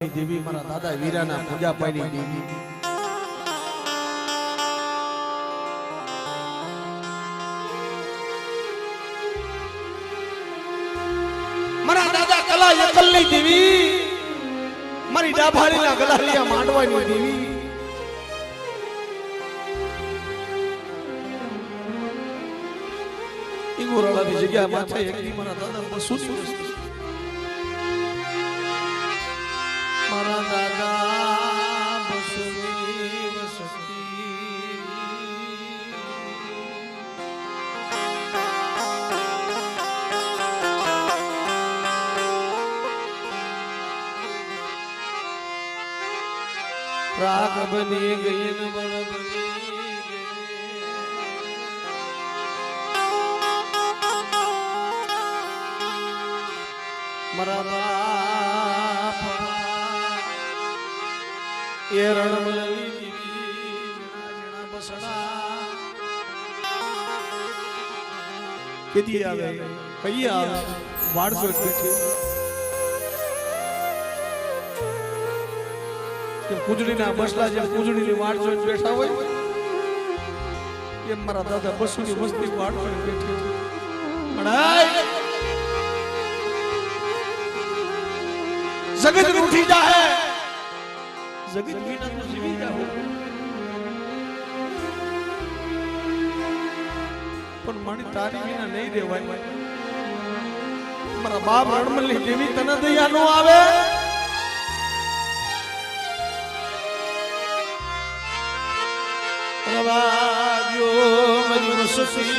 દેવી મારા દાદા વીરાના પૂજા પાડી દેવી મારા દાદા કલા યકલની દેવી મારી ડાભાળીના ગલાલિયા માંડવાની દેવી ઈગોરાળાની જગ્યા માથે એકલી મારા દાદા બસુની વસ્તી મારા દાદા બસુની વસ્તી રાગ બની ગઈ ને બળ બની મારા બાપ એ રણમલની દીવી જણા બસડા કેદી આવે કઈ આવે વાડસો બેઠી કે પૂજડીના બસડા જે પૂજડીની વાડસો બેઠા હોય એમ મારા દાદા બસુની વસ્તી વાડસો બેઠી મણાય जगत रूठी जाए जगत बिना तो जीवी जाओ पण मानी तारी बिना नहीं रेवाय मारा बाप रણમલની દેવી તને દયા નો આવે રવાજો મરી મુસફી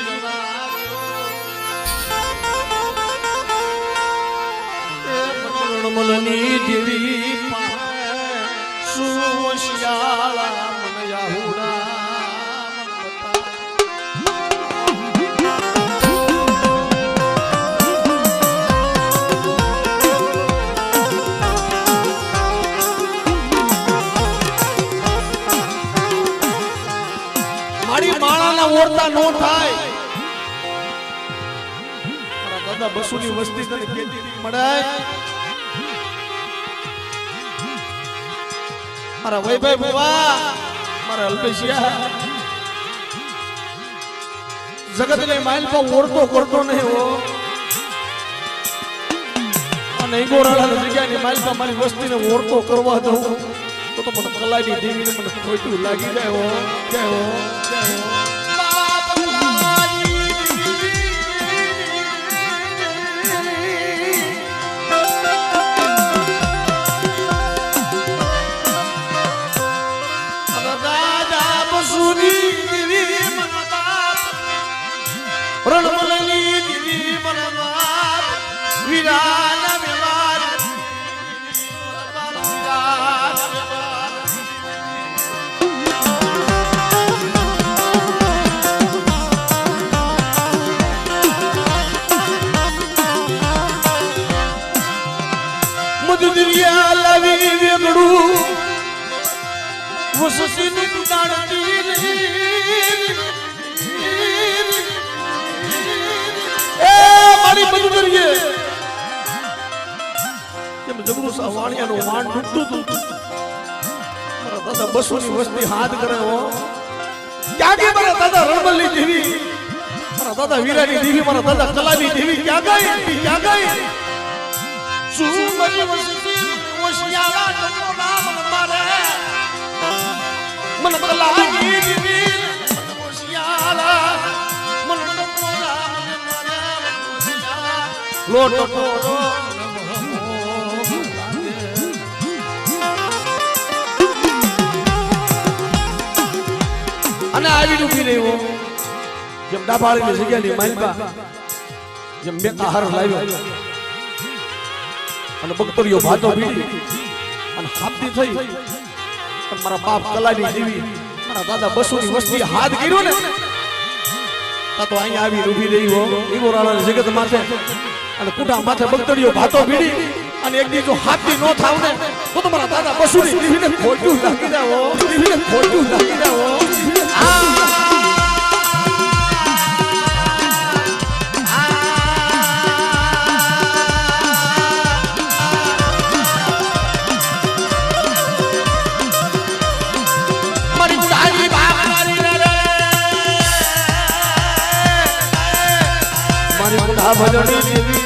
રણમલની દેવી સુશિયાળા મન યાહુડા મારી માળાના ઓરતા નો થાય મારા દાદા બસુની વસ્તી તને કેતી મળાય મારા વૈભાઈ બાબા મારા અલ્પેશિયા જગતને માઇલ પર ઓરતો કરતો નહીં હો અને ઈગોરાળાની જગ્યાની માઇલ પર મારી વસ્તીને ઓરતો કરવા દઉં તો મને કલાઈની દેવીને મને ખોટું લાગી જાય હો જય હો જય હો રણમલની દેવી મનવા વીરાના વ્યવહાર મધુદરિયા લાવી વેગડું વસસીનું દાણતી મારી બધું કરીએ કેમ જબરું સવાણિયાનું વાણ તૂટતું હતું મારા દાદા બસુની વસ્તી હાથ કરે હો ક્યાં ગઈ મારા દાદા રણમલની દેવી મારા દાદા વીરાની દેવી મારા દાદા કલાની દેવી ક્યાં ગઈ શું મારી વસ્તી ઓશિયાળા નમો નામ મારે મન કલાની દેવી ઓશિયાળા મન નમો નામ લોટ પોરો અને આવી ઉભી રહ્યો જેમ ડાભાળીની જગ્યાની માલપા જેમ મેકા હાર લાવ્યો અને બકતરીઓ ભાતો ભીડી અને હાપતી થઈ પણ મારા બાપ કલાની દેવી મારા દાદા બસુની વસ્તી હાથ કર્યો ને તો અહીંયા આવી ઉભી રહી હો ઈગોરાળાની જગત માથે અને કુટા માથે બગતડીઓ ભાતો ભીડી અને એક દી જો હાથથી નો થાવ ને તો તમારા દાદા બસુની દેવીને ખોટું લાગી જાવો દેવીને ખોટું લાગી જાવો ભજણી દેવી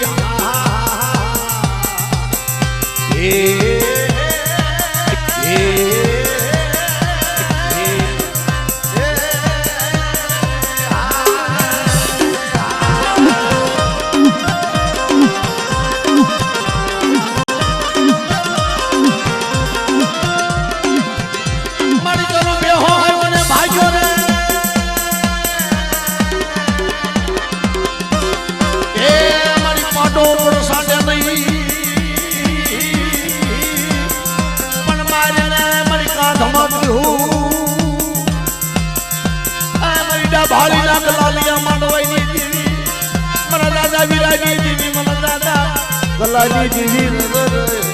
ભાળી ના ગલાલિયા માંડવાની દેવી મારા દાદા વિરાજી દેવી મારા દાદા ગલાલી દેવી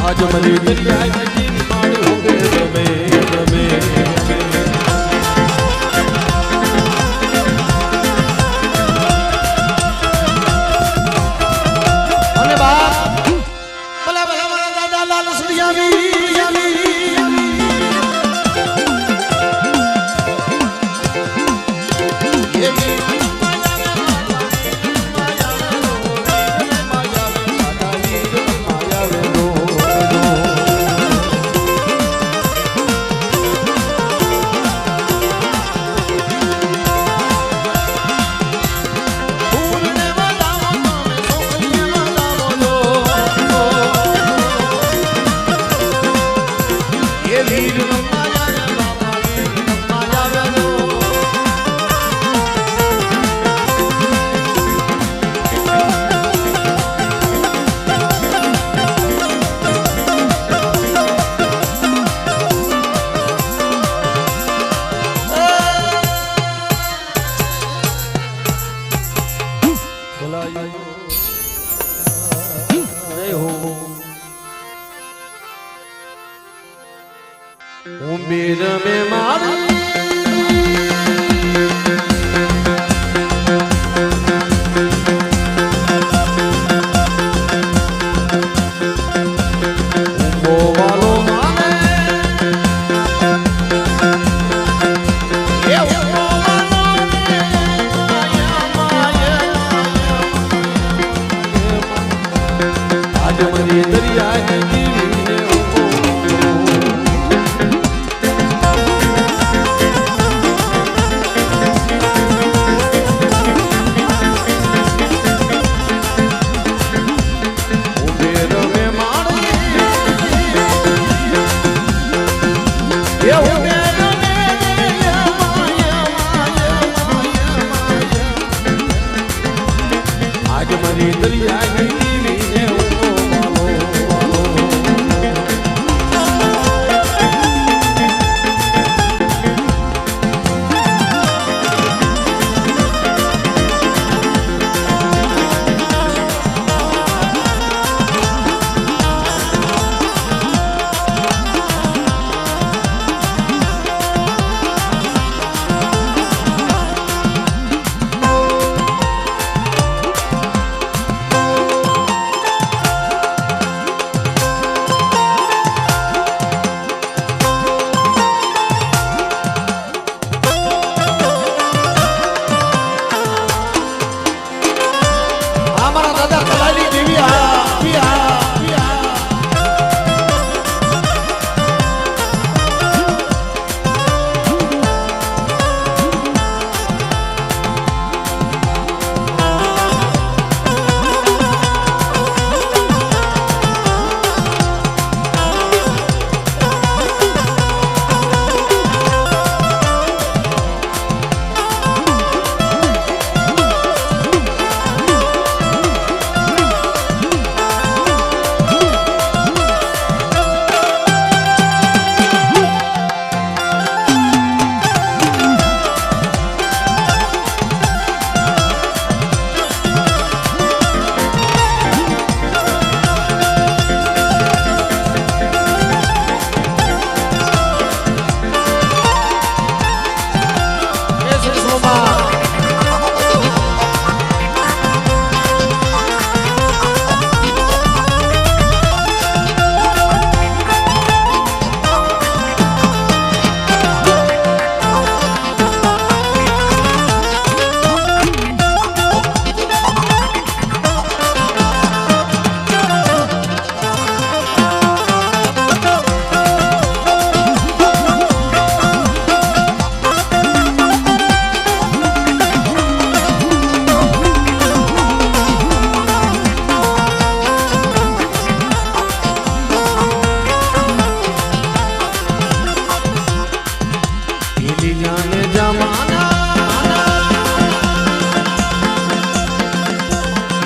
आज मनी दरिया जी माड़ हो गए रमे रमे अरे बाप भला भला मारा दादा लाल सदिया भी उम्मीद में मारी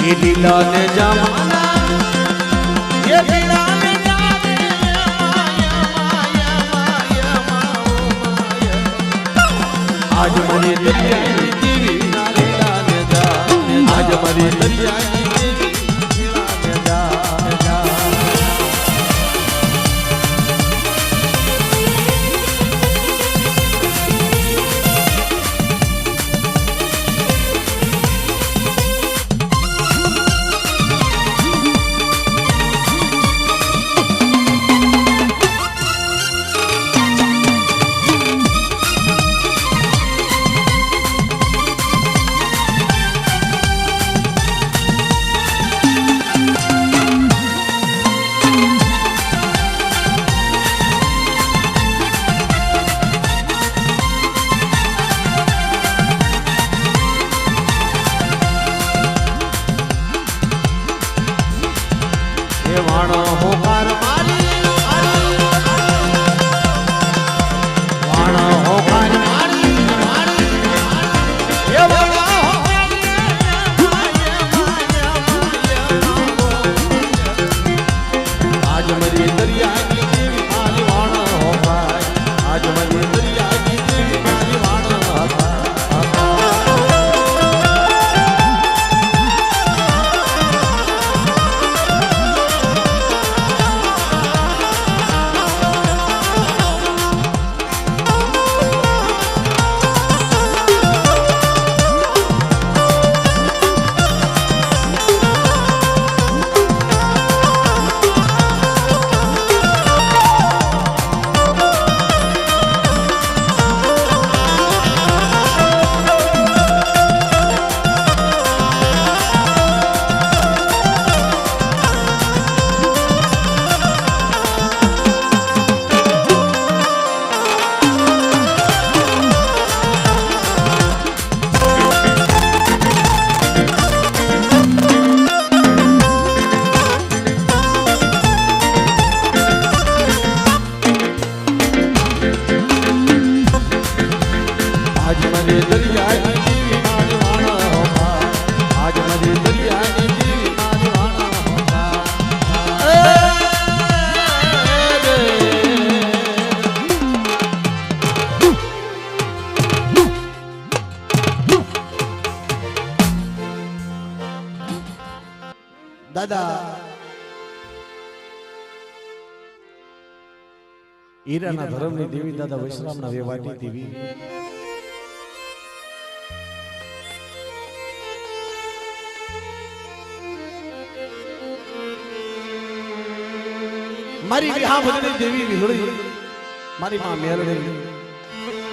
ये लीला ने जमाना ये लीला ने आज मरी दरिया की देवी ना लीला ने जा आज मरी दरिया की देवी लीला ने जा वाणो होकार मारी वाणो होकार मारी ये वाणो आज मरी दरिया की देवी मारी वाणो होकार आज मरी दरिया की देवी मारी वाणो होकार દાદા હીરાના ધર્મની દેવી દાદા વૈષ્ણવના વેવાટી દેવી મારી વિહા ભજની દેવી વિહળી મારી માં મેલડી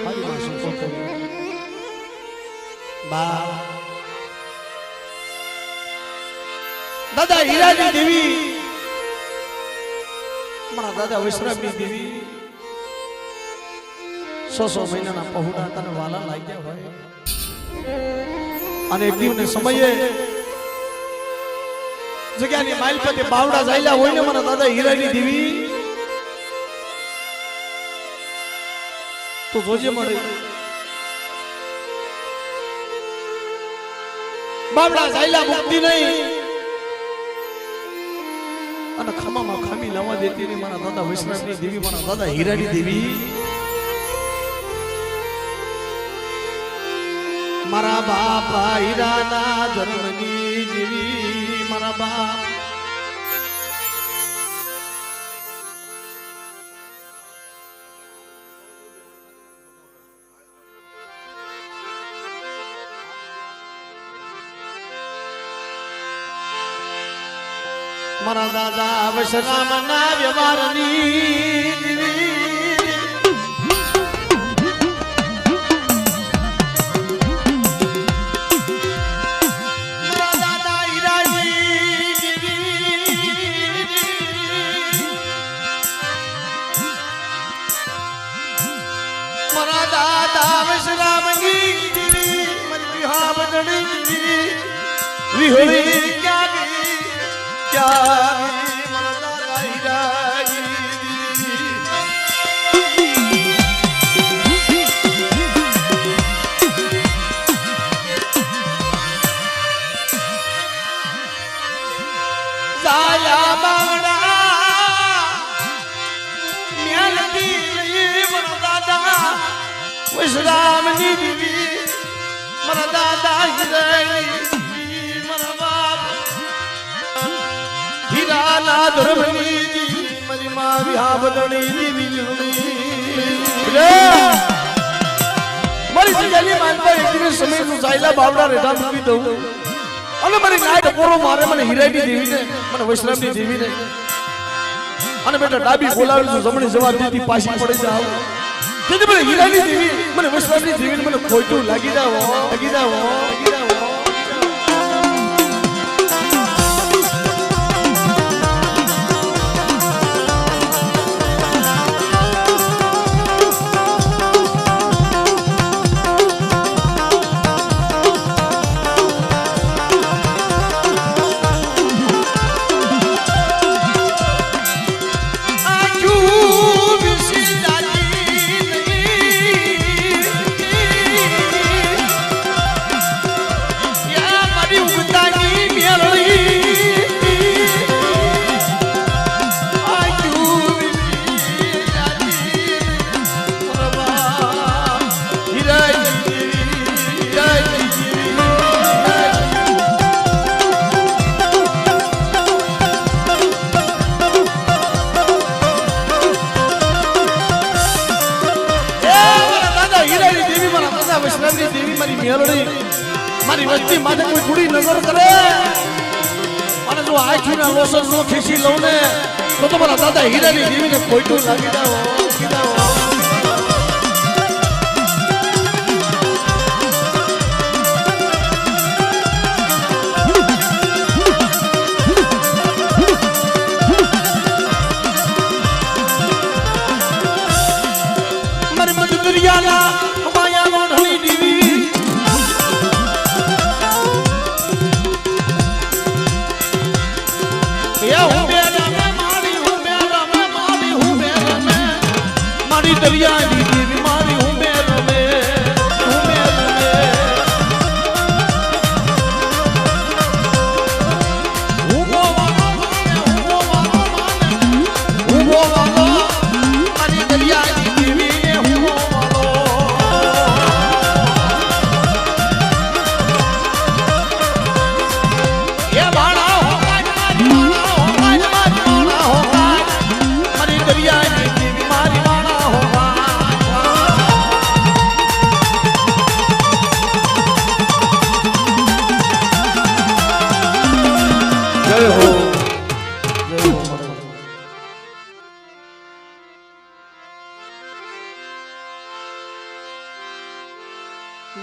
મારી માં સુકોતરી બા દાદા હીરાની દેવી મારા દાદા વૈષ્ણવની દેવી 100 મહિનાના પહોળા તને વાલા લાગ્યા હોય અને એક દિવસને સમયે જગ્યાની માઇલ પર બાવડા જાયલા હોય ને મારા દાદા હીરાની દેવી તો જોજે મળે બાવડા જાયલા મુક્તિ નહીં અને ખમામાં ખામી લાવવા દેતી ને મારા દાદા વૈષ્ણવની દેવી મારા દાદા હીરાની દેવી મારા બાપા હીરાના ધર્મની દેવી મારા બાપ મારા દાદા વૈષ્ણવના વ્યવહારની વિહોળી ક્યાં ગઈ ક્યાં મારા દાદા હીરાજી કાયા બાવડા મેલતી મારા દાદા વિશ્રામની દેવી મારા દાદા હિરણી મારા બાપ હીરાના ધર્મની મારી માં વિહાબદણી દેવી મારી જગ્યાની માનતા એક દિવસ સમય નું સાયલા બાવડા રેઠા મૂકી દઉં અને મારી નાઈટ પોરો મારે મને હિરાઈની દેવીને મને વૈષ્ણવની દેવીને અને બેટા ડાબી બોલાવી છું જમણી જવાબ દીધી પાછી પડી જાવ તેથી મને હિરાઈની દેવી મને વૈષ્ણવની દેવીને મને ખોટું લાગી જાવ લાગી જાવ લાગી જાવ મારી વસ્તી માથે કોઈ કુડી નજર કરે અને જો આખીના લોસન નો ખીસી લઉં ને તો મારા દાદા હીરાની દેવીને ખોટું લાગી જાવ મારી મજદુરિયાના માયા લોઢણી દેવી દરિયાની દેવી મારી હું મે રમે મારી દરિયાની દેવી હું એ બાણા હો મારી દરિયાની દેવી મારી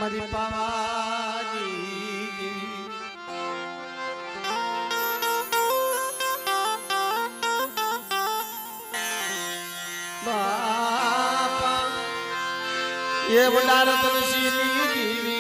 મારી પાવાની બાપા એ વડાર તલસીની દેવી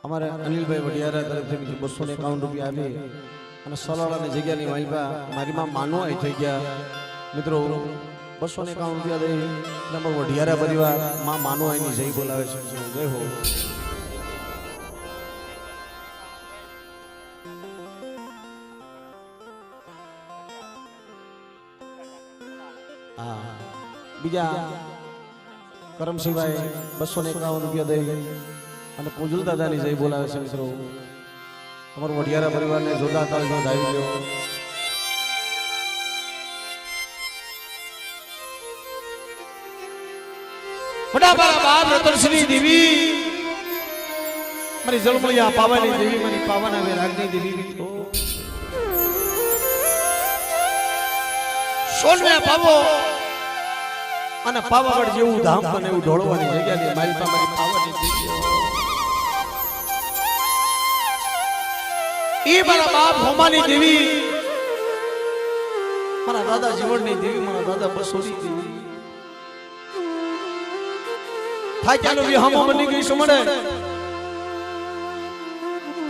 हमारे अनिलभाई वडियारा तरफ से 251 रुपया આવી અને સલાળાની જગ્યાની માલપા મારી માં માનો આવી થઈ ગયા મિત્રો 251 રૂપિયા દઈ નંબર વડિયારા પરિવાર માં માનો આની જય બોલાવે છે જય હો હા બીજા કરમસિંહભાઈ 251 રૂપિયા દઈ અને પૂજલ દાદાની જય બોલાવે છે મિત્રો અમારો વડિયારા પરિવારને જોરદાર તાળીઓ ધાવી દો મોટા બારા બાપ રતનશ્રી દેવી મારી જળમળિયા પાવાની દેવી મારી પાવાના વેરાગની દેવી મિત્રો સોનમે પાવો અને પાવાગઢ જેવું ધામ બને એવું ઢોળવાની જગ્યાની માલપા મારી પાવાની દેવી એ મારા બાપ હોમાની દેવી મારા દાદા જીવણની દેવી મારા દાદા બસોની દેવી થાક્યાનો વિહામો બની ગઈ સમડે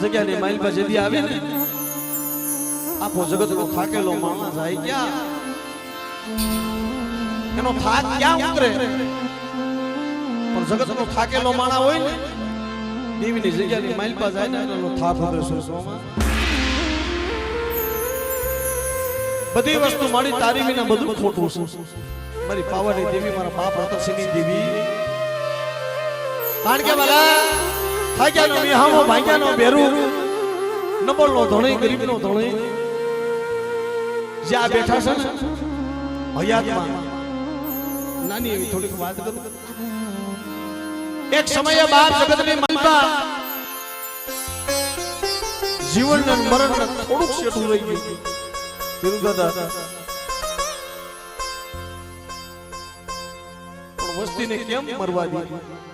જગ્યાની માઇલ પર જદી આવે ને આપો જગતનો થાકેલો માણસ જાય ક્યાં એનો થાક ક્યાં ઉતરે પણ જગતનો થાકેલો માણા હોય ને દેવીની જગ્યાની માઇલ પર જાય ને એનો થાક ઉતરે સોમાં બધી વસ્તુ મારી તારી વિના બધું ખોટું છે મારી પાવાની દેવી મારા બાપ રતનસિંહની દેવી કારણ કે વાલા થાક્યાનો વિહામો ભાગ્યાનો બેરું નબળનો ધણી ગરીબનો ધણી જ્યાં બેઠા છે ને હયાતમાં નાની એવી થોડીક વાત કરું એક સમયે બાપ જગતની મલબા જીવન ને મરણ ને થોડુંક શેઠું રહી ગયું તેનું દાદા પણ વસ્તીને કેમ મરવા દીધી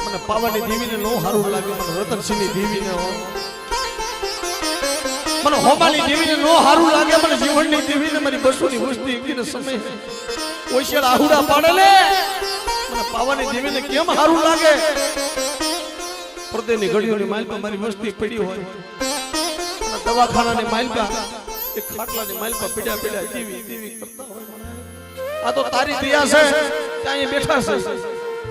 મને પાવાની દેવીને નો હારું લાગે મને રતનસિંહની દેવીને મને હોમાલી દેવીને નો હારું લાગે મને જીવનની દેવીને મારી બસોની વસ્તી એકીને સમય ઓશેળ આહુડા પાડેલે મને પાવાની દેવીને કેમ હારું લાગે પ્રદેની ઘડીઓની માઇલ પર મારી વસ્તી પડી હોય અને દવાખાનાની માઇલ પર એક ખાટલાની માઇલ પર પીડા દેવી દેવી કરતા હોય આ તો તારી દયા છે ત્યાં બેઠા છે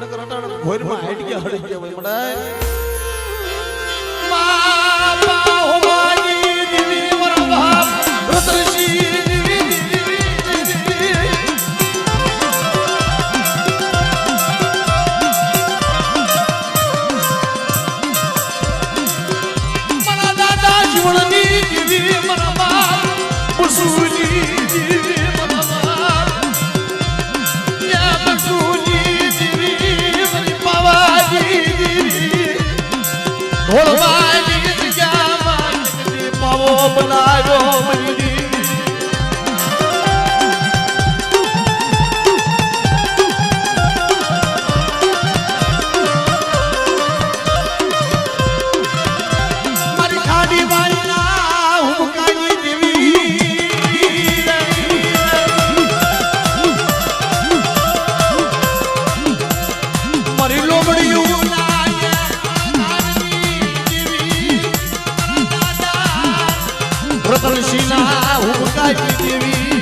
નકર અટાણા ભોરમાં હાઈટ ગયા હડી ગયા હોય મડાય બાપા હોમાની દેવી મારા બાપ રતનસિંહ મારા દાદા જીવનની દેવી મારા બાપ બસુની દેવી મારા બાપ યા બસુની દેવી મારી પાવાની દેવી ઢોળવાની જગ્યામાં પાવો બનાવ્યો મારી ખાડી વાળીના હુમકાની દેવી મારી લોબડીયું રતનસિંહના હુમકાની દેવી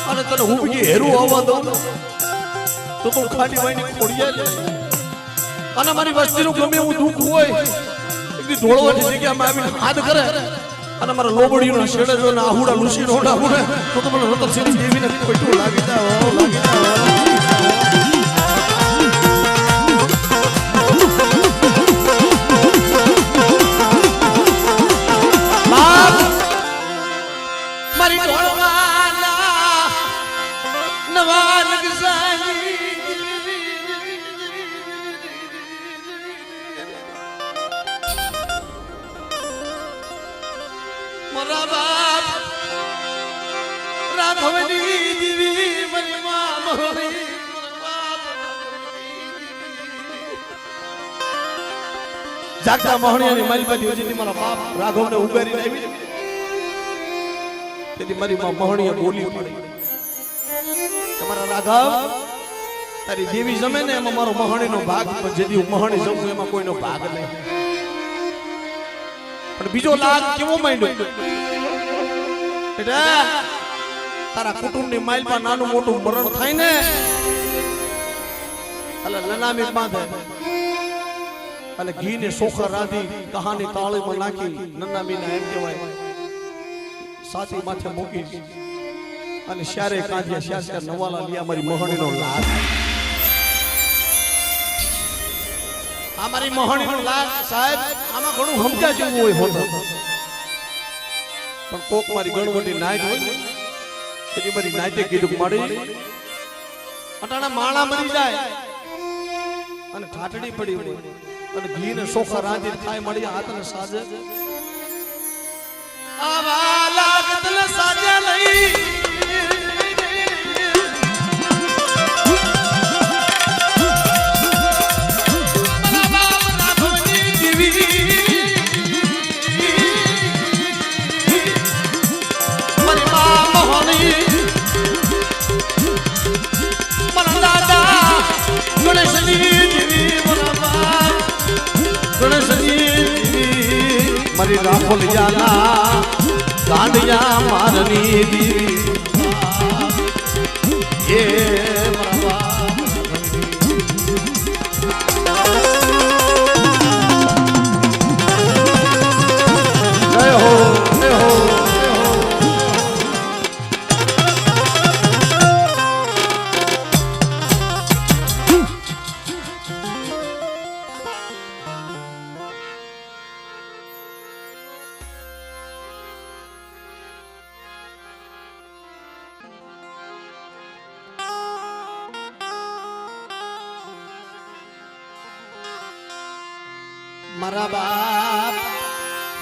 અને તને હું બી હેરું આવવા દઉં તો તું ખાડી વાઈની ખોડિયા લે અને મારી વસ્તીનું ગમે એવું દુઃખ હોય એકદી ઢોળવાની જગ્યામાં આવીને હાથ કરે અને મારા લોબડીઓના શેડે જો ને આહુડા લૂસી નો ડાબુને તો મને રતનસિંહની દેવીને ખોટું લાગી જાવ લાગી જાવ મારી ઢોળવાના નવા લગસાની મારા બાપ રાઘવની દેવી મારી માં મોહની જાગતા મોહણીયાની માલપાતી હતી મારા બાપ રાઘવને ઉગારીને આવી તેથી મારી માં મોહણીએ બોલી પડી તમારા રાઘવ તારી દેવી જમે ને એમાં મારો મહાણીનો ભાગ જેથી હું મહાણી જમું એમાં કોઈનો ભાગ નહીં પણ બીજો લાગ કેવો માંડ્યો બેટા તારા કુટુંબની માઇલમાં નાનું મોટું મરણ થાય ને એટલે લનામી બાંધે એટલે ઘી ને સોખા રાધી કહાની તાળીમાં નાખી નનામીને એમ કહેવાય સાચી માથે મૂકી અને શ્યારે કાંધિયા શ્યાર નવાલા લિયા મારી મહાણીનો લાગ આ મારી મહાણીનો લાગ સાહેબ આમાં ઘણું સમજા જેવું હોય હોતો પણ કોક મારી ગણવટી નાઈટ હોય ને એની બધી નાઈટે કીધું મળી અટાણા માળા મરી જાય અને ઠાટડી પડી હોય અને ઘી ને સોખા રાંધી ખાય મળી હાથ ને સાજે આવા લાગત ને સાજે નહીં મારી રાખો જાના ગાંડિયા મારની દીવી એ મારા બાપ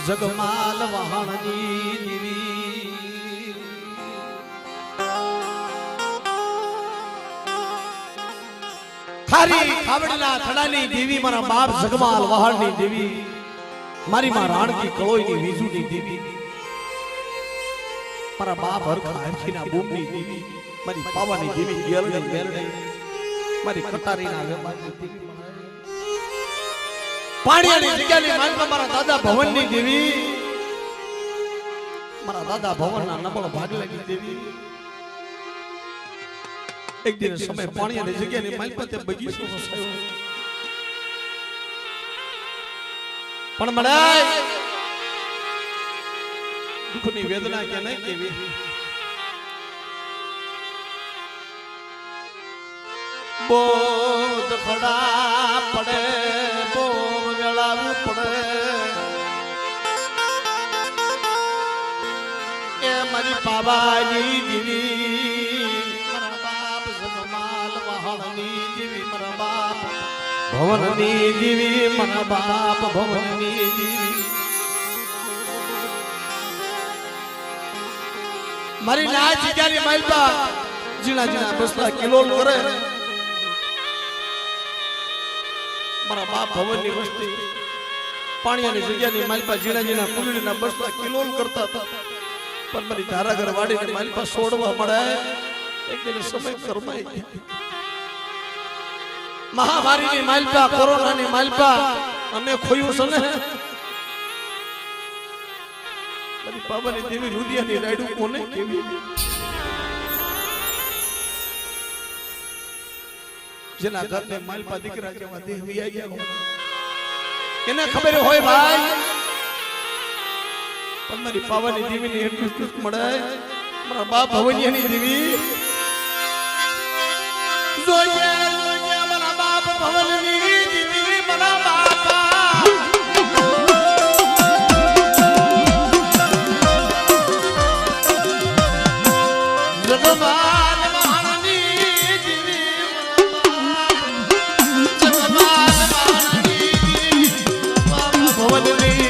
જગમાલ વહાણની દીવી ખારી ખાવડના થડાની દેવી મારા બાપ જગમાલ વહાણની દેવી મારી માં રાણકી કળોઈની વીજુની દેવી મારા બાપ હરખા હરખીના બૂમની દેવી મારી પાવાની દેવી ગેલડી ગેલડી મારી કટારીના વેપારની દેવી પાણીયાની જગ્યાની માલમાં મારા દાદા ભવનની દેવી મારા દાદા ભવનના નબળ ભાગલાની દેવી એક દિવસ સમય પાણીયાની જગ્યાની માલમાં તે બગીચો વસાયો પણ મળાય દુઃખની વેદના કે નહીં કેવી બોધ ખડા પડે મારી બાબાની દીવી મારા બાપ જગમાલ વહાણની દીવી મારા બાપ ભવનની દીવી મારા બાપ ભવનની દીવી મારી ના જગ્યાની માલપા જીણા જીણા બસતા કિલોલ કરે મારા બાપ ભવનની વસ્તી પાણીયાની જગ્યાની માલપા જીણા જીણા કુલડીના બસતા કિલોલ કરતા હતા પણ મારી ધારાઘર વાડીને માલપા છોડવા મળે એક દિન સમય કરમાઈ મહામારીની માલપા કોરોનાની માલપા અમે ખોયું છે ને મારી બાબાની દેવી રુદિયાની રાયડું કોને કેવી જેના ઘરને માલપા દીકરા જેવા દેહ વિયા ગયા એને ખબર હોય ભાઈ પણ મારી પાવાની દેવીની એટલું સુખ મળે મારા બાપ ભવનિયાની દેવી જોઈએ જોઈએ મારા બાપ ભવનની દેવી મારા બાપા જગમાલ મહારાણી દેવી જગમાલ મહારાણી દેવી મારા ભવનની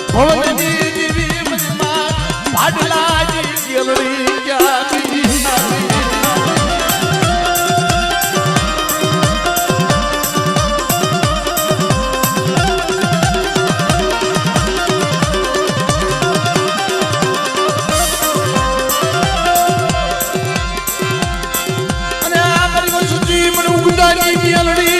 ભવનની દેવી મનમાં પાડલાજી ગેલડી ક્યાંથી અને આ મારી વસુજી મને ઉગડાની ગેલડી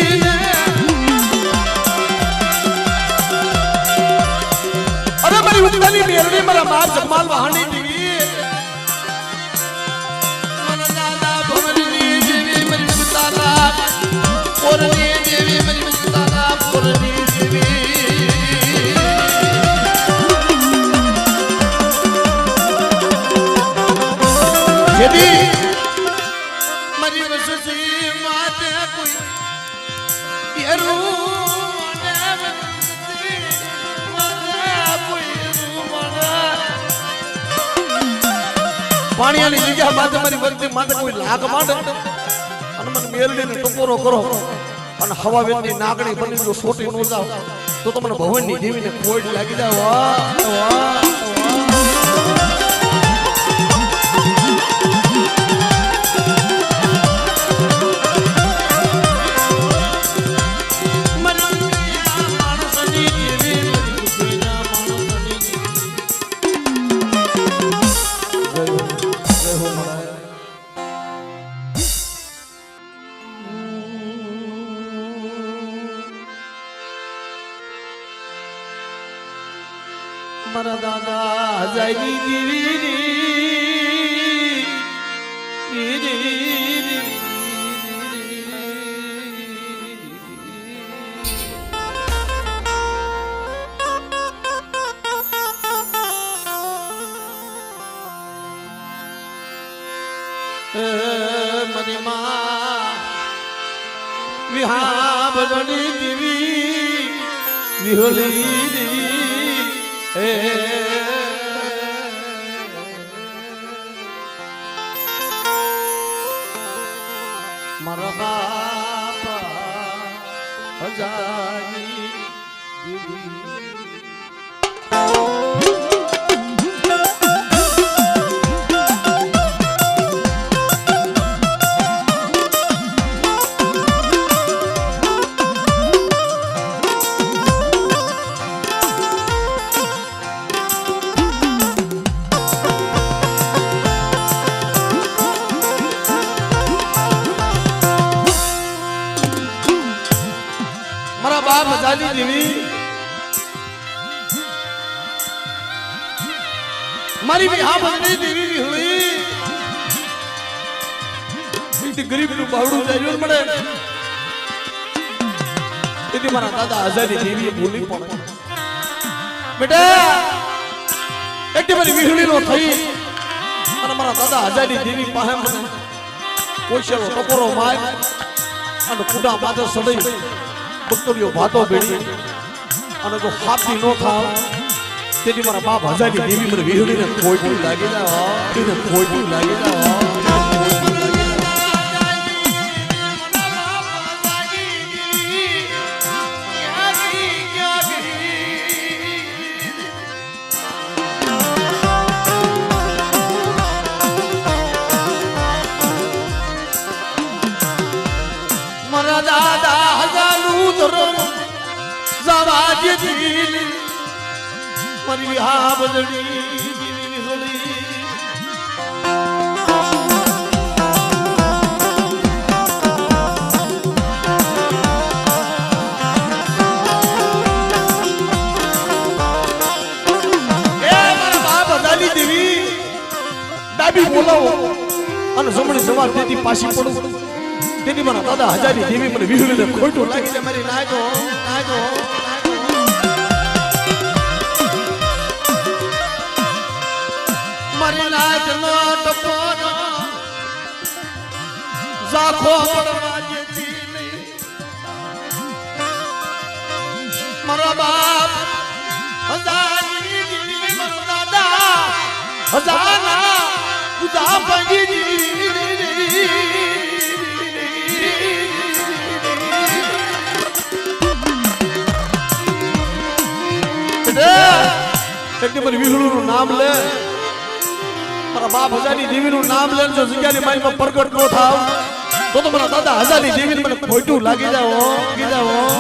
મેરડી મારા બાપ જગમાલ વહાણી દેવી મારા દાદા ભવનની દેવી મારી મમતાના પોરની દેવી મારી મમતાના પોરની દેવી જેદી મારી વસુસી માતે કોઈ યરું પાણીયાની જગ્યા માથે મારી વખતે માથે કોઈ લાગ માંડ અને મને મેરડીને ટકોરો કરો અને હવા વેદની નાગણી બની જો સોટી નો જાવ તો તમને ભવનની દેવીને કોઈડ લાગી જાય વાહ વાહ મારા દાદા હજારી મારી માં વિહા બદલી દેવી વિહોલી દેવી મારા બાપા હજારી દેવી મારી વિહા બદલી દેવી વિહળી ઈથી ગરીબ નું બાવડું જાય મળે ઈથી મારા દાદા આઝાદી દેવીએ બોલી પડે બેટા એકટી મારી વિહળી નો થઈ અને મારા દાદા આઝાદી દેવી પાસે મને કોઈશેલો ટકોરો માર અને કુડા માથે સડાઈ ભક્તોડીઓ ભાતો ભેડી અને જો હાથી નો થાવ તેથી મારા બાપ હજારી દેવી મને વિહળીને કોઈ લાગી જાય એને કોઈ લાગી જાય મારા દાદા હજારું ધર્મ જવાજ દિલ મારી વિહા બદલી વિહળી મારા બાપ હજારી દેવી ડાબી બોલાવો અને જમણી જવાબ દેતી પાછી પડું તેની મારા દાદા હજારી દેવી મને વિહળીને ખોટું લાગી જાય મારી નાજો મારી નાચ નો ટપોનો ઝાખો પડવા જેતી નહીં મારા બાપ હજારી દેવી મારા દાદા હજાના પૂજા પડી એકદમ વિહળું નું નામ લે મારા બાપ હજારી દેવી નું નામ લે જો જગ્યાની મારી પ્રગટ નો થાવ તો મારા દાદા હજારી દેવી મને ખોટું લાગી જાઓ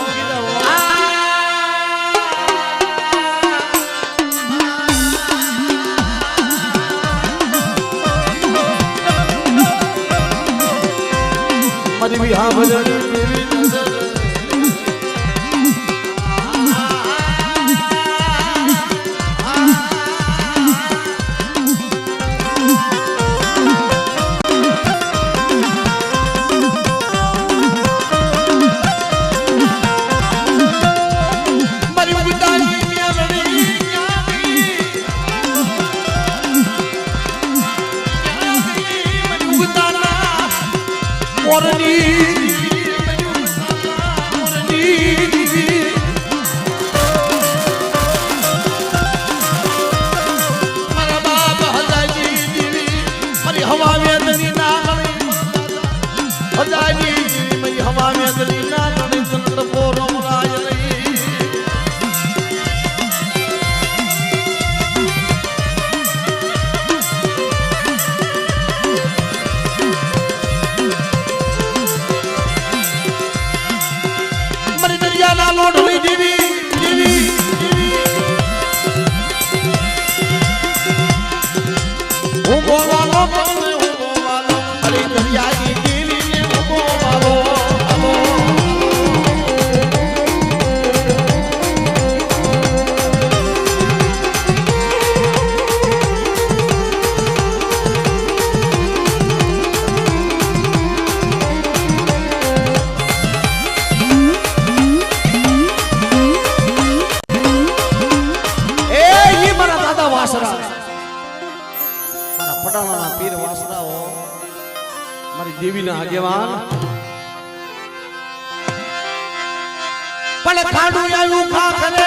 મારી વિહા હજારી દેવી ચીલાના લોઢણી દેવી દેવી હું બોલવાનો તમને હું બોલવાનો અરે દરિયાની દેવીને હું બોલવાનો પટાણાના પીર વાસરાઓ મારી દેવીના આગેવાન પણ ખાડું આવ્યું ખા કરે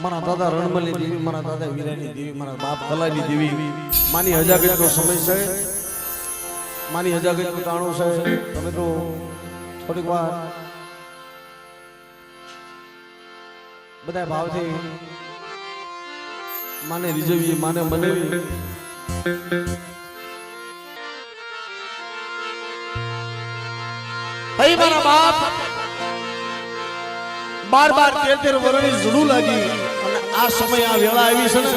મારા દાદા રણમલની દેવી મારા દાદા વીરાની દેવી મારા બાપ કલાની દેવી માની હજાગતનો સમય છે માની હજાગતનું ટાણું છે તમે તો થોડીક વાર બધા ભાવથી માને રીઝવીએ માને મનાવી મારા બાપ 12-13 વર્ષની જરૂર લાગી અને આ સમય આ વેળા આવી છે ને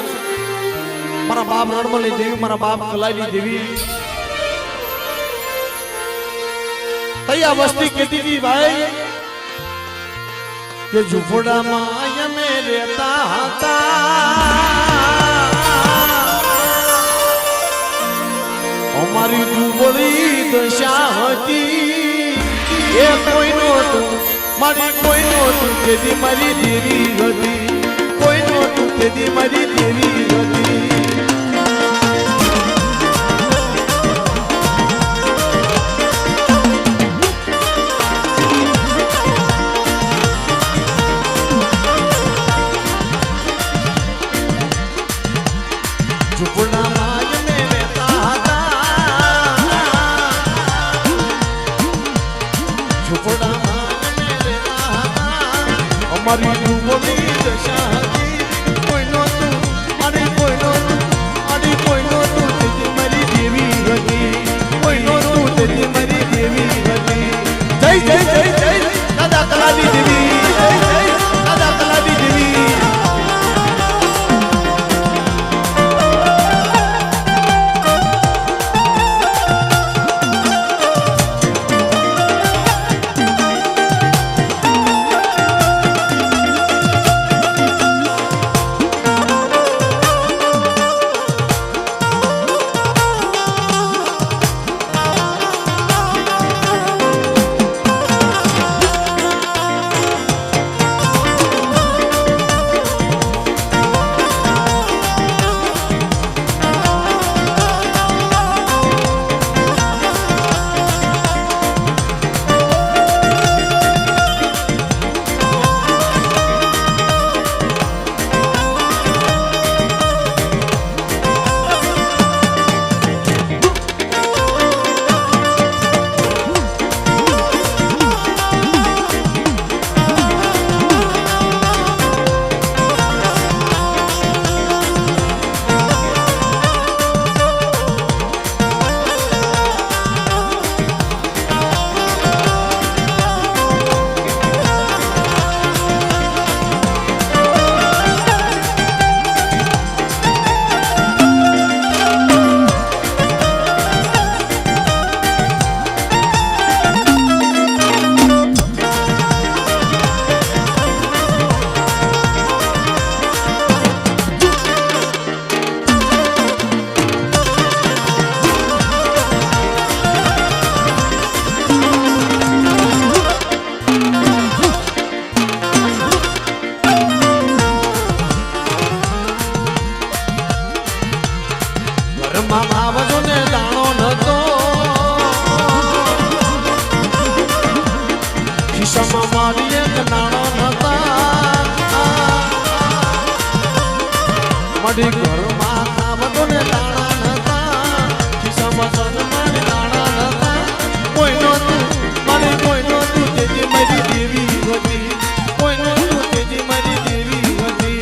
મારા બાપ રણમલની દેવી મારા બાપ કલાની દેવી તૈયા વસ્તી કહેતી હતી ભાઈ કે ઝૂંપડામાં અમે રહેતા હતા અમારી ઝૂંપડી દશા હતી એ કોઈ નહોતું મારી કોઈ નહોતું તેથી મારી દેવી હતી કોઈ નહોતું તેથી મારી દેવી હતી ઝૂંપડામાં અમે રહેતા હતા ઝૂંપડામાં અમારી ડૂબોની દશા હતી કોઈ નહોતું મારી કોઈ નહોતું મારી કોઈ નહોતું તેથી મારી દેવી હતી કોઈ નહોતું તેથી મારી દેવી હતી જય જય જય જય દાદા કલાની દેવી જય જય દાદા કલાની દેવી ઘરમાં આવજો ને દાણો નતો ખિસ્સામાં મારી એક નાણો નતા મારી ઘરમાં આવજો ને દાણા નતા ખિસ્સામાં મારી દાણા નતા કોઈ નતું મારી કોઈ નતું તેથી મારી દેવી હતી કોઈ નતું તેથી મારી દેવી હતી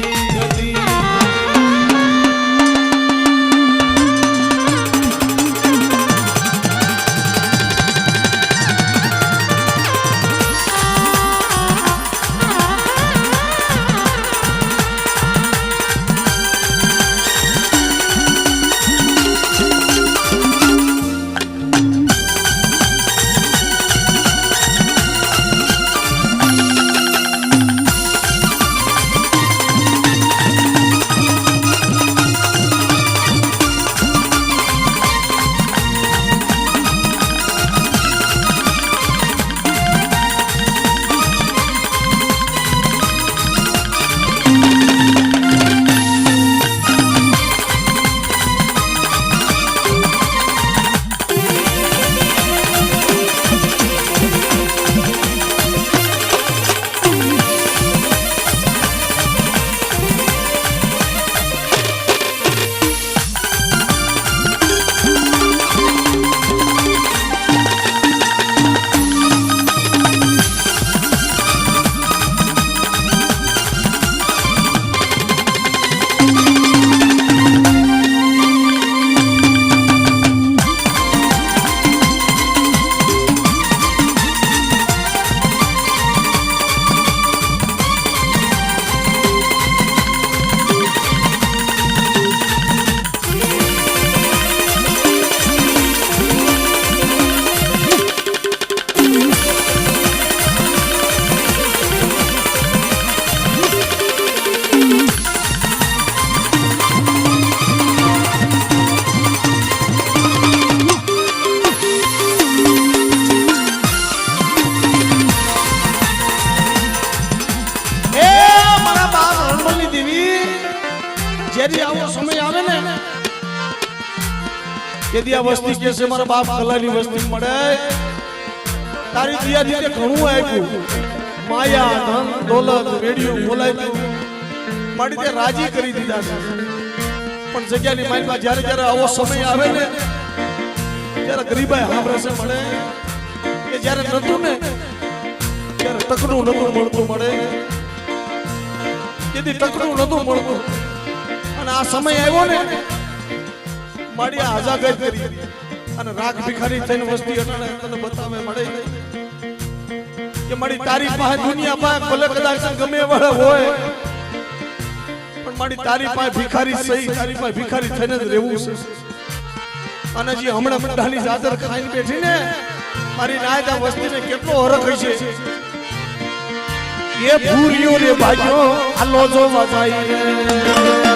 यदि आ वस्ती कैसे मारा बाप कलानी वस्ती मड़े तारी दिया दिया घणું આપ્યું માયા ધન દોલત રેડિયો બોલાવ્યું માડી તે રાજી કરી દીધા છે પણ જગ્યાની માલમાં જ્યારે જ્યારે આવો સમય આવે ને ત્યારે ગરીબાઈ હાંભળે મળે કે જ્યારે નતું ને ત્યારે ટકનું નતું મળતું મળે यदि ટકનું નતું મળતું અને આ સમય આવ્યો ને माड़ी आजागत करी અને રાગ ભિખારી થઈને વસ્તી અટાણે તને બતાવે મળે કે મારી તારી પાસે દુનિયા પાસે ભલે કદાચ ગમે વાળા હોય પણ મારી તારી પાસે ભિખારી સહી તારી પાસે ભિખારી થઈને જ રહેવું છે અને જે હમણાં બધાની જાદર ખાઈને બેઠી ને મારી નાયદા વસ્તીને કેટલો હરખ છે એ ભૂરિયો રે ભાઈઓ આલો જો વજાઈ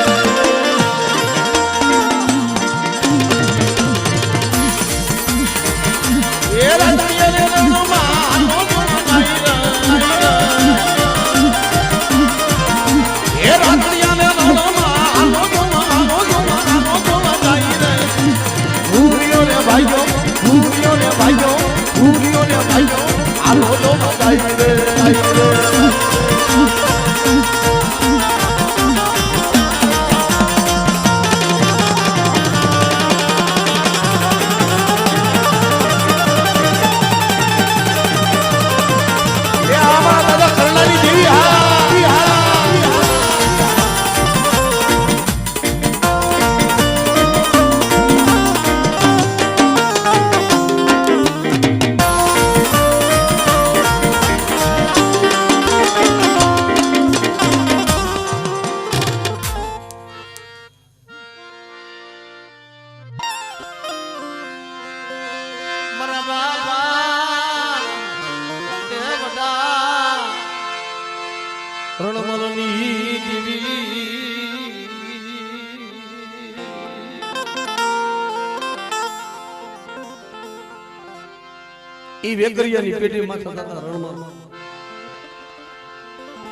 ઈ વેગરિયાની પેટીમાં થતા રણમાં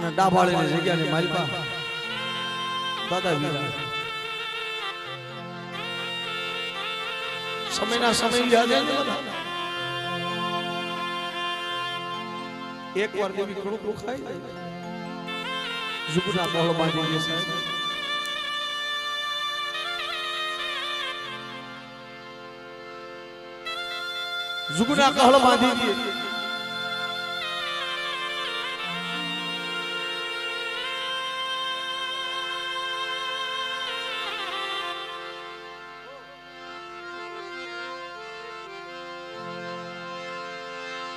ના ડાભાળીની જગ્યાની માલપા દાદા વીરા સમયના સમય યાદ હે એક વાર દેવી થોડુંક રોખાઈ જાય જુગના કહળ બાંધી દે સાહેબ જુગના કહળ બાંધી દે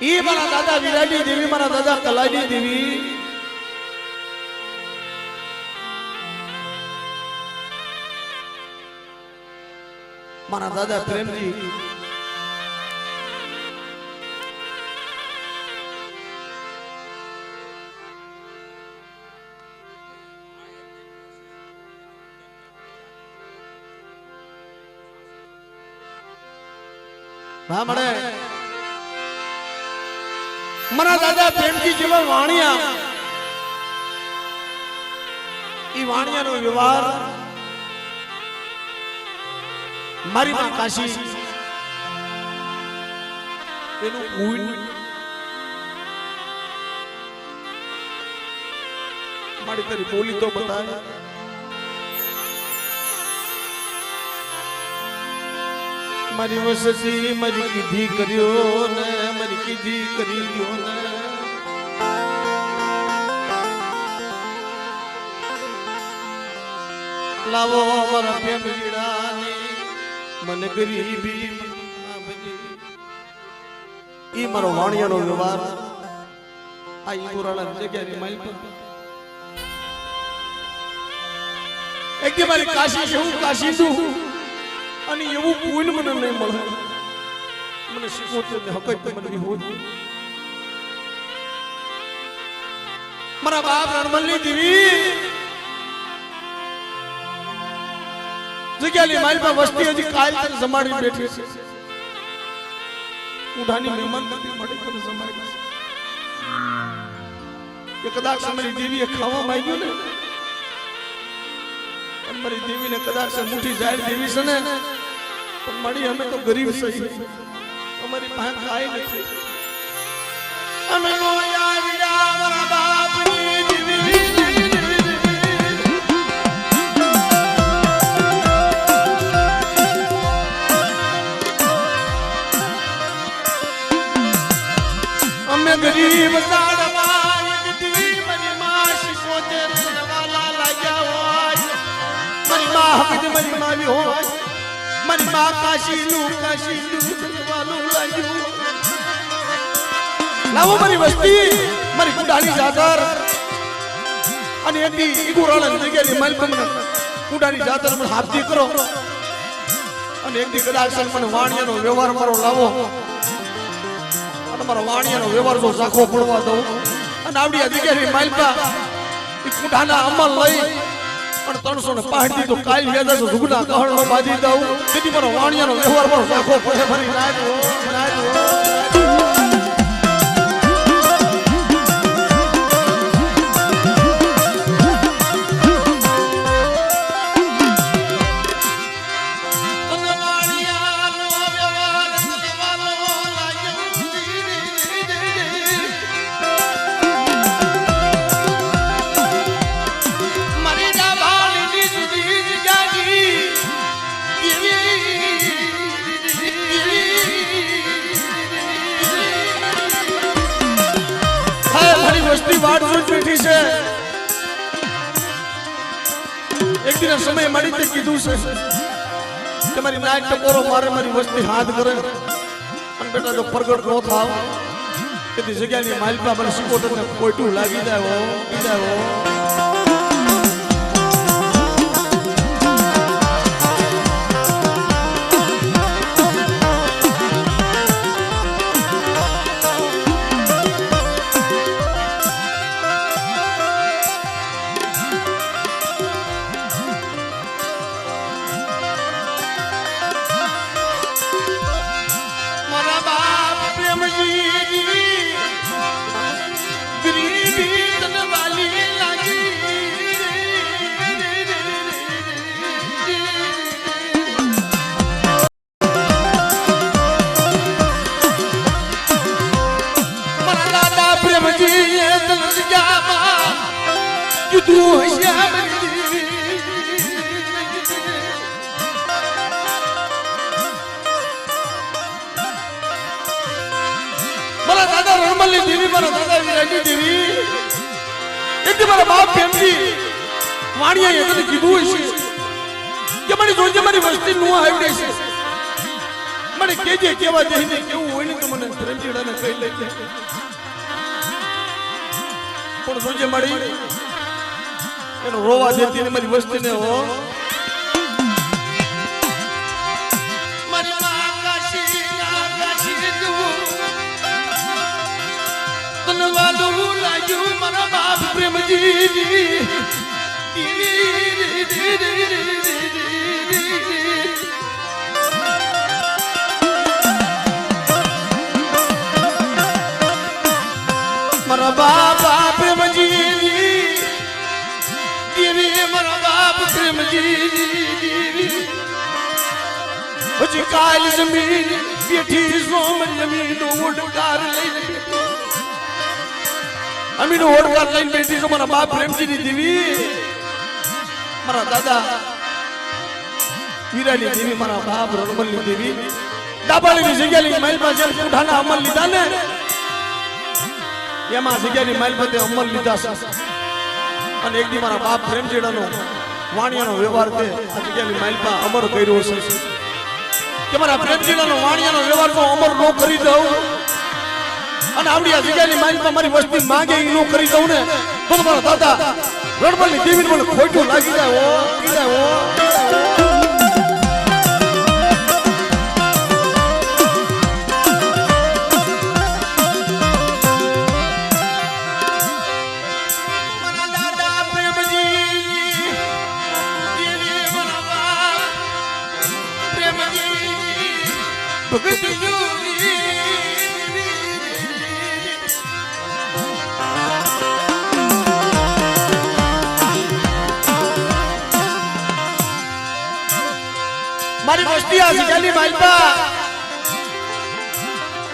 ये मारा दादा विराजी देवी मारा दादा कलाजी देवी मारा दादा प्रेमजी भामड़े मरा दादा प्रेमजी जेवा वाणिया ई वाणिया नो व्यवहार मारी मां काशी एनु कोई मारी तेरी बोली तो बताए मारी वसती मरी कीधी करियो ने मरी कीधी करियो ने लावो मरा प्रेम जीड़ानी मन गरीबी ई मारो वाणिया नो व्यवहार आई पुराना जगह नी माइल पर एक दी मारी काशी से हूं काशी तू અને એવું કોઈ મને નહીં મળે મને શીખોતે ને હકત મને હોય મારા બાપ રણમલની દેવી જગ્યાની મારી પર વસ્તી હજી કાલ તક જમાડી બેઠી છે ઉઠાની મહેમાન બધી મળી તને જમાડી કે કદાચ અમારી દેવીએ ખાવા માંગ્યું ને અમારી દેવીને કદાચ મુઠ્ઠી જાહેર દેવી છે ને પણ મળી અમે તો ગરીબ સહી અમારી પાસે કાઈ નથી અમે નો યાર મારા બાપની દેવી અમે ગરીબ સાડવા દીદી મારી માસી પોતે રવાલા લાગ્યા હોય મારી માં હકદ મારી માવી હોય મારી માં કાશીનું જલવાનું લાગ્યું લાવો મારી વસ્તી મારી કુડાની જાતર અને એની ઈગુરાળા જગ્યાની માલ મને કુડાની જાતર મને હાથથી કરો અને એકદી કદાચ મને વાણિયાનો વ્યવહાર મારો લાવો અને મારો વાણિયાનો વ્યવહાર જો ઝાખો પડવા દઉં અને આવડી જગ્યાની માલપા ઈ કુડાના અમલ લઈ પણ 365 દી તો કાલ વેદા તો જુગના કહળનો બાજી દઉં તેથી મારો વાણિયાનો વ્યવહાર મારો ઝાખો પડે ફરી નાજો वाट जोई बैठी से एक दिन समय मड़ी ते कीधु से કે મારી નાક ટકોરો મારે મારી વસ્તી હાથ કરે અને બેટા જો પ્રગટ નો થાવ કે દી જગ્યાની માલપા મને સિકોટને કોઈટું લાગી જાય હો गरीबी तन वाली लागी મારા દાદા વિરાજી દેવી એક દી મારા બાપ પ્રેમજી વાણિયાએ તને કીધું હશે કે મને જોજે મારી વસ્તી નું આવડે છે મને કેજે કેવા જઈને કેવું હોય ને તો મને પ્રેમજીડાને કહી લેજે પણ જોજે મારી એનો રોવા દેતી ને મારી વસ્તીને હો મારી માં કાશી જવું તને વાલું લાગ્યું મારા બાપ પ્રેમજી મારા બાપ પ્રેમજી દેવી મારા બાપ પ્રેમજી પછી કાલ જમીન બેઠી સોમ જમીન ઓડકાર લઈને અમીનો ઓડકાર લઈને બેઠી છો મારા બાપ પ્રેમજી ની દેવી મારા દાદા વીરાની દેવી મારા બાપ રણમલની દેવી ડાબાળીની જગ્યાની મહેલ માં જેમ ઉઠાના અમલ લીધા ને એમાં જગ્યાની મહેલ પર અમલ લીધા છે અને એક દી મારા બાપ પ્રેમજીડાનો વાણિયાનો વ્યવહાર તે આ જગ્યાની મહેલ પર અમર કર્યો છે કે મારા પ્રેમજીડાનો વાણિયાનો વ્યવહાર તો અમર નો કરી દઉં અને આવડી આ જગ્યાની મહેલ પર મારી વસ્તી માંગે ઈ નો કરી દઉં ને તો મારા દાદા રણમલની દેવીને મને ખોટું લાગી જાય મારી વસ્તી આ જગ્યાની માલપા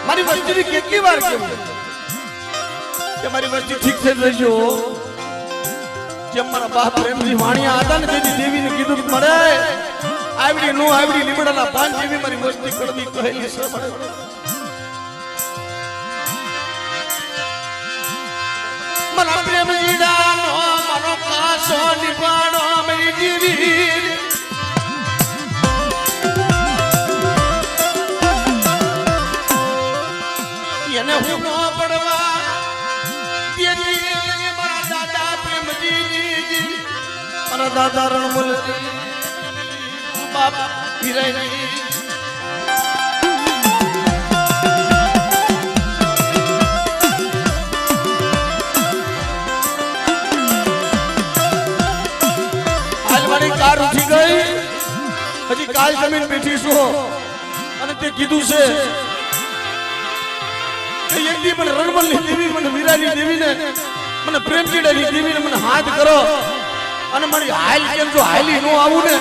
મારી વસ્તીની કેટલી વાર કેવું કે મારી વસ્તી ઠીક થઈ રહેજો જેમ મારા બાપ પ્રેમજી વાણિયા હતા ને તેથી દેવીને કીધું મળે આવડી નો આવડી લીમડાના પાન જેવી મારી વસ્તી કડવી કહેલી છે મારા પ્રેમજીડાનો મારો કાસો નિભાણો મારી દેવી એને હું નો પડવા દેજી મારા દાદા પ્રેમજી મારા દાદા રણમલ બાપ વીરાઈ હાલવાની કાર ઉઠી ગઈ હજી કાલ જમીન બેઠી છો અને તે કીધું છે એક દી મને રણમલની દેવી મને વીરાની દેવીને મને પ્રેમજીડાની દેવીને મને હાથ કરો અને મારી હાલ કેમ જો હાલી નો આવું ને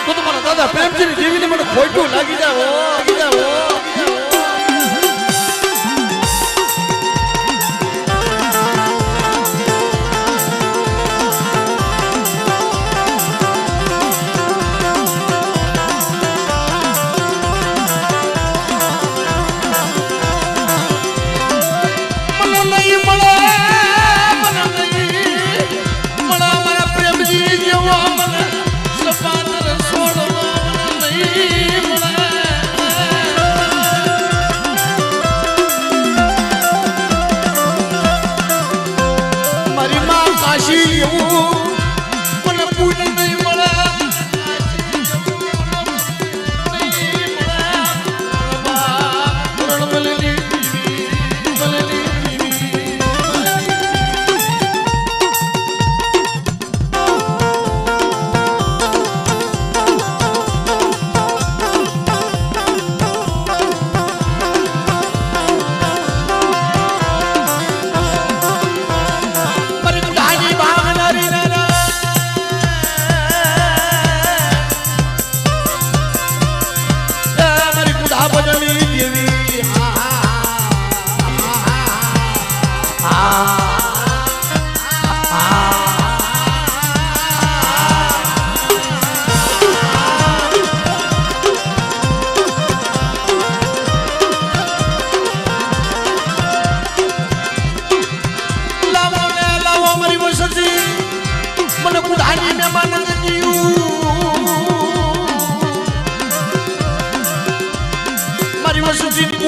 તો મારા દાદા પ્રેમજીની દેવીને મને ખોટું લાગી જાય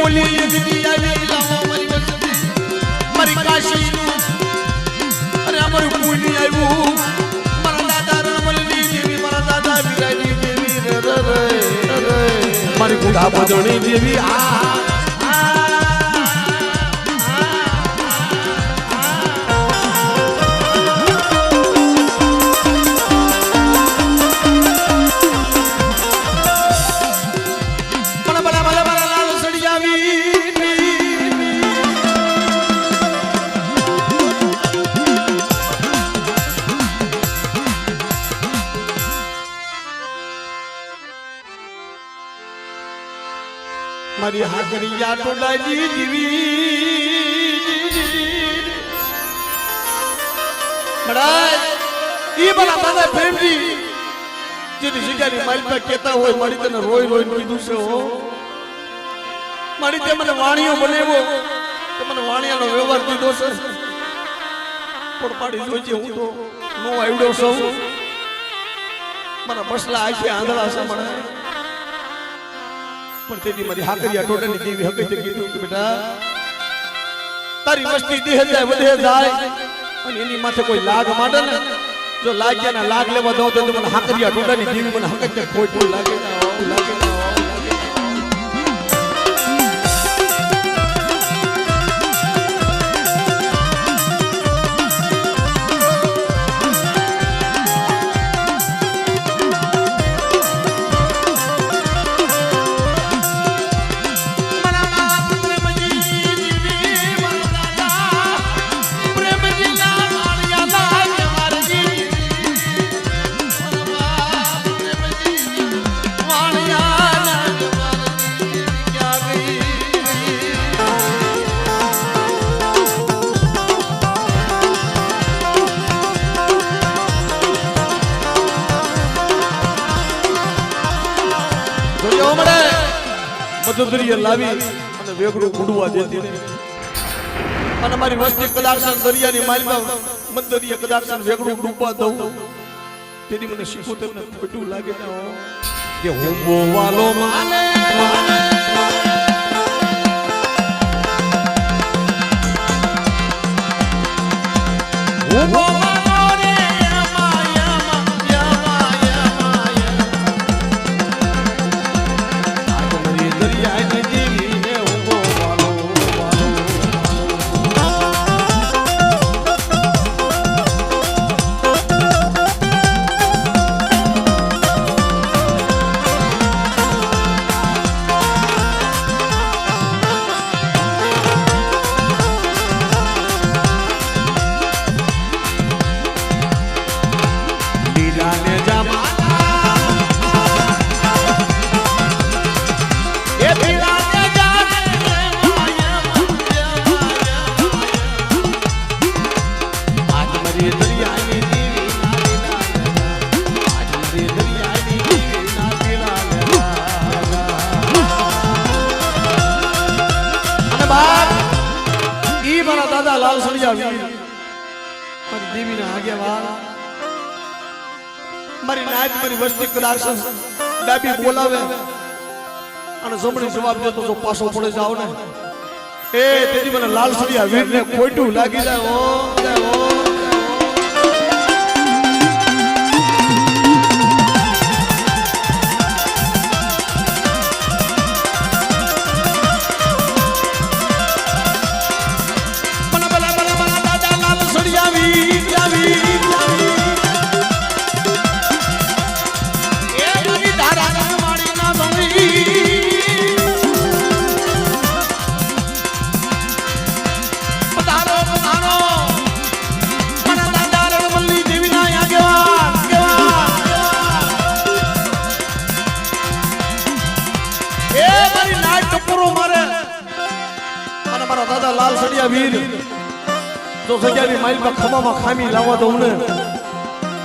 બોલી યજ્ઞી આવી લાવો મારી વસ્તી મારી કાશીનું અરે અમારું પુણ્ય આવ્યું મારા દાદા રમલની દેવી મારા દાદા વિરાની દેવી મારી બુઢા ભજણી દેવી મારી હાકરિયા ટોડાજી જીવી મરાજ ઈ બલા દાદા પ્રેમજી જેની જગ્યાની મારી પાસે કહેતા હોય મારી તને રોઈ રોઈ કીધું છે હો મારી તે મને વાણીઓ બનેવો તો મને વાણિયાનો વ્યવહાર દીધો છે પણ પાડી જોઈજે હું તો નો આવડ્યો છું મારા બસલા આખે આંધળા છે મને પણ તેની મારી હાકરિયા ટોટાની દેવી હકીકત કીધું કે બેટા તારી વસ્તી દેહ જાય વધે જાય અને એની માથે કોઈ લાગ માંડે ને જો લાગ્યાના લાગ લેવા દઉં તો મને હાકરિયા ટોટાની દેવી મને હકીકત ખોટું લાગે લાગે મધુદરિયા લાવી અને વેગડું ગુડવા દેતી અને મારી વસ્તી કદાક્ષન દરિયાની માલમાં મધદરિયા કદાક્ષન વેગડું ડૂબવા દઉં તેની મને શીખો તેમને ખોટું લાગે ને કે હું બોવાલો માને હું દાદા લાલ સળિયા વીર મારી દેવીના આગેવાન મારી નાચ મારી વસ્તી કદાક્ષન ડાબી બોલાવે અને જમણી જવાબ દેતો જો પાછો પડે જાવ ને એ તેથી મને લાલ સળિયા વીરને ખોટું લાગી જાય ઓ લાલ સળિયા વીર જો જગ્યાની માઇલ પર ખમામાં ખામી લાવવા દઉં ને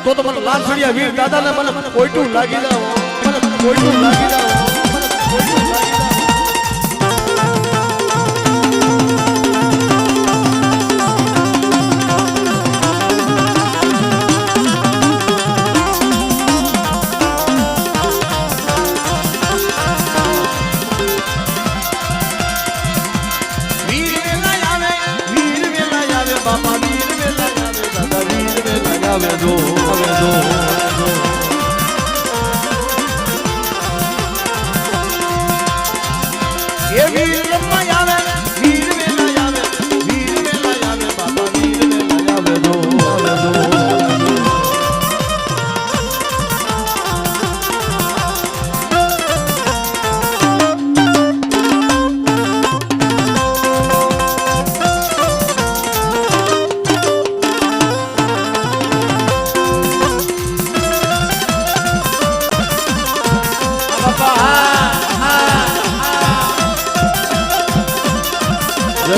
તો મને લાલ સળિયા વીર દાદાને મને કોઈટું લાગી જાવ મને કોઈટું લાગી જાવ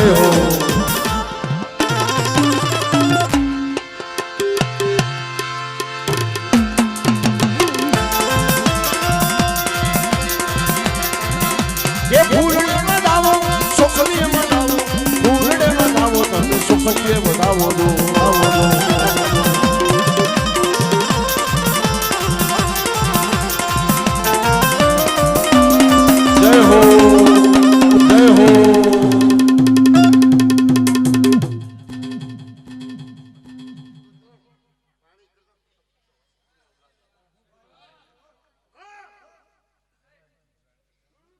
જય હો એ ફૂલડે વધાવો સુખને વધાવો ફૂલડે વધાવો તમે સુખને વધાવો દો